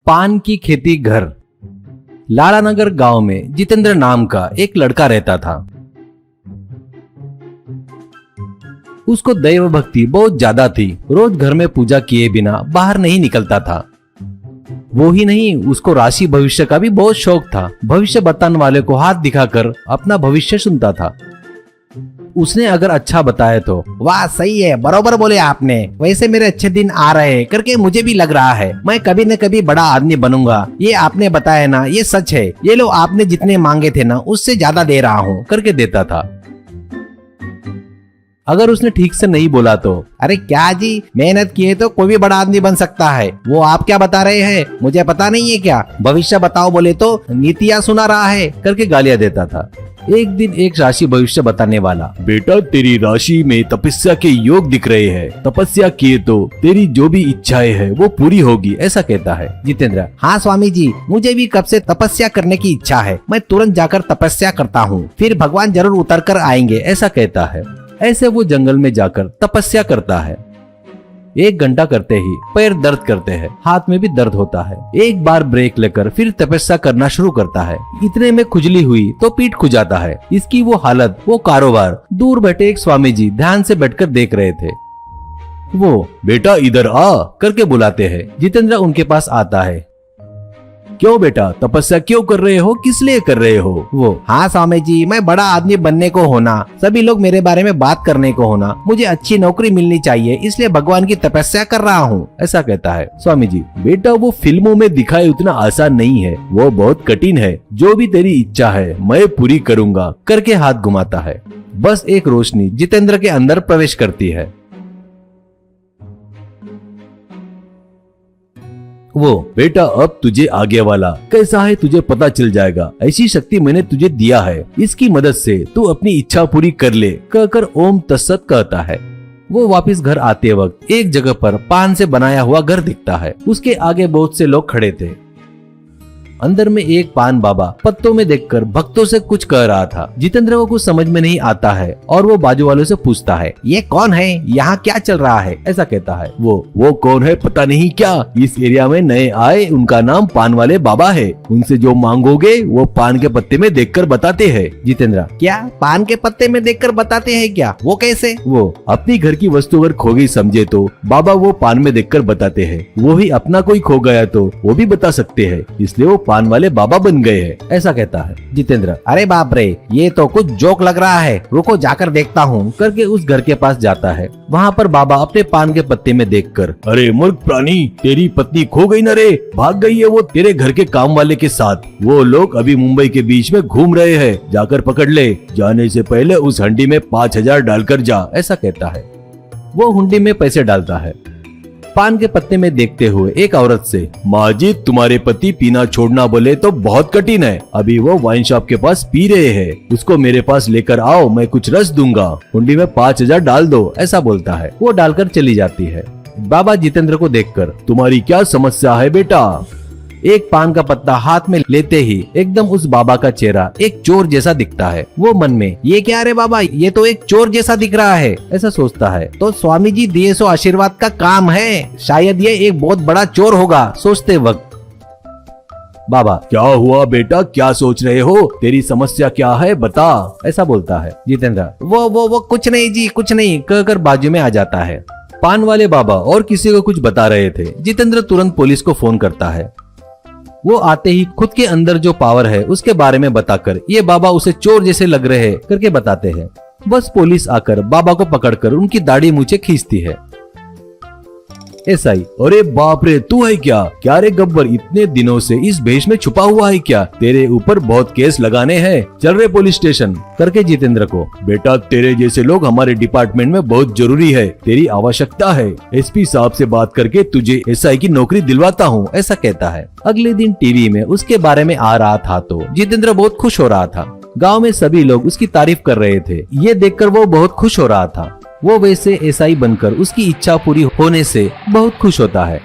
पान की खेती घर। लालानगर गांव में जितेंद्र नाम का एक लड़का रहता था। उसको दैव भक्ति बहुत ज्यादा थी। रोज घर में पूजा किए बिना बाहर नहीं निकलता था। वो ही नहीं, उसको राशि भविष्य का भी बहुत शौक था। भविष्य बताने वाले को हाथ दिखाकर अपना भविष्य सुनता था। उसने अगर अच्छा बताया तो वाह सही है, बरोबर बोले आपने, वैसे मेरे अच्छे दिन आ रहे हैं करके मुझे भी लग रहा है मैं कभी न कभी बड़ा आदमी बनूंगा। ये आपने बताया ना, ये सच है। ये लो आपने जितने मांगे थे ना उससे ज्यादा दे रहा हूँ करके देता था। अगर उसने ठीक से नहीं बोला तो अरे क्या जी, मेहनत किए तो कोई भी बड़ा आदमी बन सकता है। वो आप क्या बता रहे हैं, मुझे पता नहीं है क्या? भविष्य बताओ बोले तो नीतियाँ सुना रहा है करके गालियां देता था। एक दिन एक राशि भविष्य बताने वाला, बेटा तेरी राशि में तपस्या के योग दिख रहे हैं। तपस्या किए तो तेरी जो भी इच्छाएं है वो पूरी होगी, ऐसा कहता है। जितेंद्र, हाँ स्वामी जी, मुझे भी कब से तपस्या करने की इच्छा है। मैं तुरंत जाकर तपस्या करता हूँ, फिर भगवान जरूर उतर कर आएंगे, ऐसा कहता है। ऐसे वो जंगल में जाकर तपस्या करता है। 1 घंटा करते ही पैर दर्द करते हैं, हाथ में भी दर्द होता है। एक बार ब्रेक लेकर फिर तपस्या करना शुरू करता है। इतने में खुजली हुई तो पीठ खुजाता है। इसकी वो हालत, वो कारोबार दूर बैठे एक स्वामी जी ध्यान से बैठकर देख रहे थे। वो बेटा इधर आ करके बुलाते हैं। जितेंद्र उनके पास आता है। क्यों बेटा, तपस्या क्यों कर रहे हो, किस लिए कर रहे हो? वो हाँ स्वामी जी, मैं बड़ा आदमी बनने को होना, सभी लोग मेरे बारे में बात करने को होना, मुझे अच्छी नौकरी मिलनी चाहिए, इसलिए भगवान की तपस्या कर रहा हूँ, ऐसा कहता है। स्वामी जी, बेटा वो फिल्मों में दिखाए उतना आसान नहीं है, वो बहुत कठिन है। जो भी तेरी इच्छा है मैं पूरी करूँगा करके हाथ घुमाता है। बस एक रोशनी जितेंद्र के अंदर प्रवेश करती है। वो बेटा अब तुझे आगे वाला कैसा है तुझे पता चल जाएगा। ऐसी शक्ति मैंने तुझे दिया है, इसकी मदद से तू अपनी इच्छा पूरी कर ले कहकर ओम तत्सत कहता है। वो वापस घर आते वक्त एक जगह पर पान से बनाया हुआ घर दिखता है। उसके आगे बहुत से लोग खड़े थे। अंदर में एक पान बाबा पत्तों में देखकर भक्तों से कुछ कह रहा था। जितेंद्र को कुछ समझ में नहीं आता है और वो बाजू वालों से पूछता है, ये कौन है, यहाँ क्या चल रहा है? ऐसा कहता है। वो कौन है पता नहीं क्या, इस एरिया में नए आए, उनका नाम पान वाले बाबा है। उनसे जो मांगोगे वो पान के पत्ते में देखकर बताते हैं। जितेंद्र, क्या पान के पत्ते में देखकर बताते हैं क्या? वो कैसे? वो अपनी घर की वस्तु अगर खो गई समझे तो बाबा वो पान में देखकर बताते हैं। वो ही अपना कोई खो गया तो वो भी बता सकते हैं, इसलिए वो पान वाले बाबा बन गए हैं, ऐसा कहता है। जितेंद्र, अरे बाप रे, ये तो कुछ जोक लग रहा है, रुको जाकर देखता हूँ करके उस घर के पास जाता है। वहाँ पर बाबा अपने पान के पत्ते में देखकर, अरे मूर्ख प्राणी, तेरी पत्नी खो गई न रे, भाग गई है वो तेरे घर के काम वाले के साथ। वो लोग अभी मुंबई के बीच में घूम रहे हैं, जाकर पकड़ ले। जाने से पहले उस हंडी में 5000 डालकर जा, ऐसा कहता है। वो हुंडी में पैसे डालता है। पान के पत्ते में देखते हुए एक औरत से, माँ जी तुम्हारे पति पीना छोड़ना बोले तो बहुत कठिन है, अभी वो वाइन शॉप के पास पी रहे हैं, उसको मेरे पास लेकर आओ, मैं कुछ रस दूंगा, हुंडी में 5000 डाल दो, ऐसा बोलता है। वो डालकर चली जाती है। बाबा जितेंद्र को देखकर, तुम्हारी क्या समस्या है बेटा? एक पान का पत्ता हाथ में लेते ही एकदम उस बाबा का चेहरा एक चोर जैसा दिखता है। वो मन में, ये क्या रे बाबा, ये तो एक चोर जैसा दिख रहा है, ऐसा सोचता है। तो स्वामी जी दिए सो आशीर्वाद का काम है, शायद ये एक बहुत बड़ा चोर होगा। सोचते वक्त बाबा, क्या हुआ बेटा, क्या सोच रहे हो, तेरी समस्या क्या है बता, ऐसा बोलता है। जितेंद्र, वो कुछ नहीं जी, कुछ नहीं कहकर बाजू में आ जाता है। पान वाले बाबा और किसी को कुछ बता रहे थे। जितेंद्र तुरंत पुलिस को फोन करता है। वो आते ही खुद के अंदर जो पावर है उसके बारे में बताकर ये बाबा उसे चोर जैसे लग रहे हैं करके बताते हैं। बस पुलिस आकर बाबा को पकड़कर उनकी दाढ़ी मूछें खींचती है। एसआई, अरे बाप रे, तू है क्या रे गब्बर, इतने दिनों से इस भेष में छुपा हुआ है क्या? तेरे ऊपर बहुत केस लगाने हैं, चल रे पुलिस स्टेशन करके जितेंद्र को, बेटा तेरे जैसे लोग हमारे डिपार्टमेंट में बहुत जरूरी है, तेरी आवश्यकता है, एसपी साहब से बात करके तुझे एसआई की नौकरी दिलवाता हूँ, ऐसा कहता है। अगले दिन टीवी में उसके बारे में आ रहा था तो जितेंद्र बहुत खुश हो रहा था। गाँव में सभी लोग उसकी तारीफ कर रहे थे। ये देखकर वो बहुत खुश हो रहा था। वो वैसे एसआई बनकर उसकी इच्छा पूरी होने से बहुत खुश होता है।